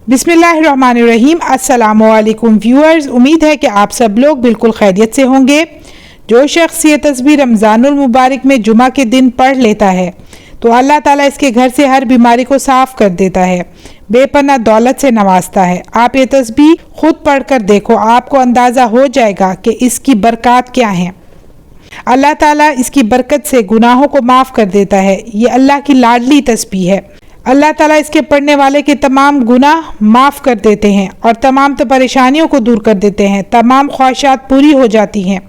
बिस्मिल्लाहिर्रहमानिर्रहीम। अस्सलामुअलैकुम व्यूअर्स, उम्मीद है कि आप सब लोग बिल्कुल खैरियत से होंगे। जो शख्स ये तस्बीह रमज़ानुल मुबारक में जुमा के दिन पढ़ लेता है तो अल्लाह ताला इसके घर से हर बीमारी को साफ कर देता है, बेपनाह दौलत से नवाजता है। आप ये तस्बीह खुद पढ़कर देखो, आपको अंदाज़ा हो जाएगा कि इसकी बरकत क्या है। अल्लाह ताला इसकी बरकत से गुनाहों को माफ़ कर देता है। ये अल्लाह की लाडली तस्बीह है। अल्लाह ताला इसके पढ़ने वाले के तमाम गुनाह माफ़ कर देते हैं और तमाम परेशानियों को दूर कर देते हैं। तमाम ख्वाहिशात पूरी हो जाती हैं।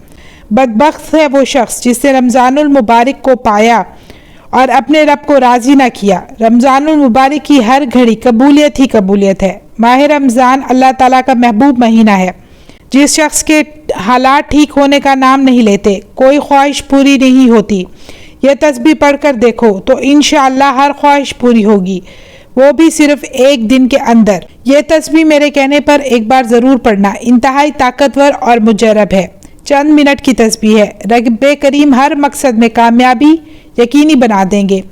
बदबख्त है वो शख्स जिसने रमज़ानुल मुबारक को पाया और अपने रब को राज़ी ना किया। रमज़ानुल मुबारक की हर घड़ी कबूलियत ही कबूलियत है। माह रमज़ान अल्लाह ताला का महबूब महीना है। जिस शख्स के हालात ठीक होने का नाम नहीं लेते, कोई ख्वाहिश पूरी नहीं होती, यह तस्बीह पढ़कर देखो तो इंशाअल्लाह हर ख्वाहिश पूरी होगी, वो भी सिर्फ एक दिन के अंदर। यह तस्बीह मेरे कहने पर एक बार ज़रूर पढ़ना, इंतहाई ताकतवर और मुजर्रब है। चंद मिनट की तस्बीह है। रब्बे करीम हर मकसद में कामयाबी यकीनी बना देंगे।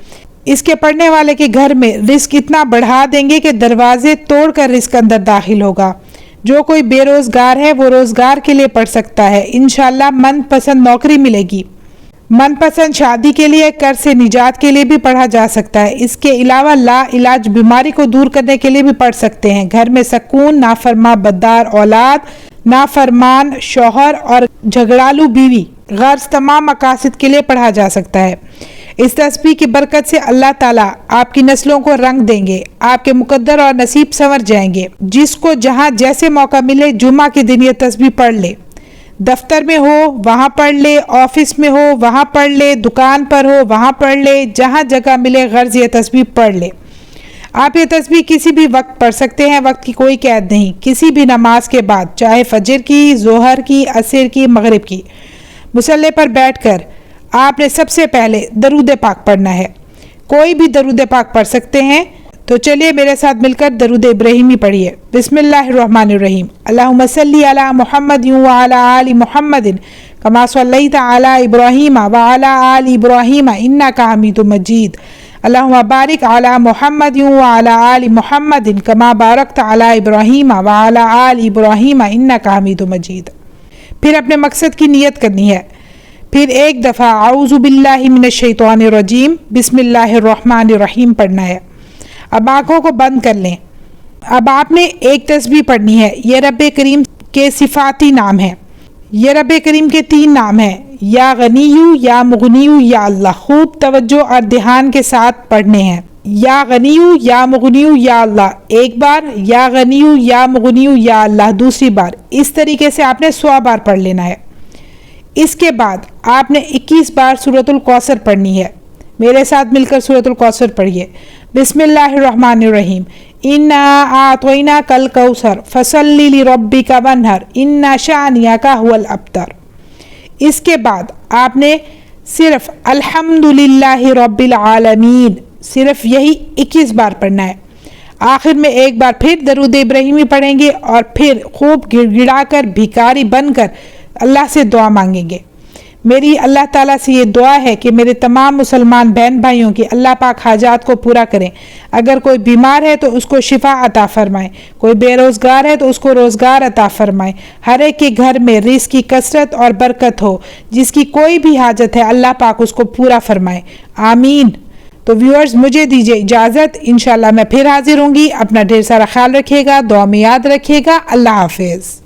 इसके पढ़ने वाले के घर में रिस्क इतना बढ़ा देंगे कि दरवाजे तोड़कर रिस्क अंदर दाखिल होगा। जो कोई बेरोजगार है वो रोजगार के लिए पढ़ सकता है। इंशाअल्लाह मनपसंद नौकरी मिलेगी। मनपसंद शादी के लिए, कर्ज से निजात के लिए भी पढ़ा जा सकता है। इसके अलावा ला इलाज बीमारी को दूर करने के लिए भी पढ़ सकते हैं। घर में सकून, नाफरमा बददार औलाद, नाफरमान शौहर और झगड़ालू बीवी, गर्ज तमाम मकासद के लिए पढ़ा जा सकता है। इस तस्बीह की बरकत से अल्लाह ताला आपकी नस्लों को रंग देंगे, आपके मुकद्दर और नसीब संवर जाएंगे। जिसको जहाँ जैसे मौका मिले जुमा के दिन ये तस्बीह पढ़ ले। दफ्तर में हो वहाँ पढ़ ले, ऑफिस में हो वहाँ पढ़ ले, दुकान पर हो वहाँ पढ़ ले, जहाँ जगह मिले गर्ज ये तस्बीह पढ़ ले। आप ये तस्बीह किसी भी वक्त पढ़ सकते हैं, वक्त की कोई कैद नहीं। किसी भी नमाज के बाद, चाहे फजर की, जोहर की, असर की, मगरिब की, मुसल्ले पर बैठकर आपने सबसे पहले दरूद पाक पढ़ना है। कोई भी दरूद पाक पढ़ सकते हैं। तो चलिए मेरे साथ मिलकर दरूद इब्राहिमी पढ़िए। बिस्मिल्लाहिर्रहमानिर्रहीम। अल्लाहुम्मा सल्ली अला मुहम्मदिन व अला आलि मुहम्मदिन कमा सल्लैता अला इब्राहीम व अला आलि इब्राहीम इन्नका हमीदुम मजीद। अल्लाहुम्मा बारिक अला मुहम्मदिन व अला आलि मुहम्मदिन कमा बारकता अला इब्राहीम व अला आलि इब्राहीम इन्नका हमीदुम मजीद। फिर अपने मकसद की नियत करनी है। फिर एक दफ़ा औज़ु बिल्लाहि मिनश शैतानिर रजीम बिस्मिल्लाहिर्रहमानिर्रहीम पढ़ना है। अब आँखों को बंद कर लें। अब आपने एक तस्बीह पढ़नी है। ये रब्बे करीम के सिफाती नाम है। ये रब्बे करीम के 3 नाम हैं, या गनीयू, या मुगनीयू, या अल्लाह। खूब तवज्जो और ध्यान के साथ पढ़ने हैं। या गनीयू, या मुगनीयू, या अल्लाह एक बार, या गनीयू, या मुगनीयू, या अल्लाह दूसरी बार। इस तरीके से आपने 100 बार पढ़ लेना है। इसके बाद आपने 21 बार सूरतुल कौसर पढ़नी है। मेरे साथ मिलकर सूरतुल कौसर पढ़िए। बिस्मिल्लाहिर्रहमानिर्रहीम। इन्ना आतोइना कल कौसर फसल्ली लिरब्बिका वन्हर इन्ना शानियाका हुवल अब्तर। इसके बाद आपने सिर्फ अल्हम्दुलिल्लाहि रब्बिल आलमीन, सिर्फ यही 21 बार पढ़ना है। आखिर में एक बार फिर दरूद इब्राहिमी पढ़ेंगे और फिर खूब गिड़गिड़ाकर भिखारी बनकर अल्लाह से दुआ मांगेंगे। मेरी अल्लाह ताला से ये दुआ है कि मेरे तमाम मुसलमान बहन भाइयों की अल्लाह पाक हाजात को पूरा करें। अगर कोई बीमार है तो उसको शिफा अता फरमाए, कोई बेरोज़गार है तो उसको रोज़गार अता फरमाए। हर एक के घर में रिज़्क़ की कसरत और बरकत हो। जिसकी कोई भी हाजत है अल्लाह पाक उसको पूरा फरमाए, आमीन। तो व्यूअर्स, मुझे दीजिए इजाज़त। इंशाअल्लाह मैं फिर हाजिर होंगी। अपना ढेर सारा ख्याल रखिएगा, दुआ में याद रखिएगा। अल्लाह हाफिज़।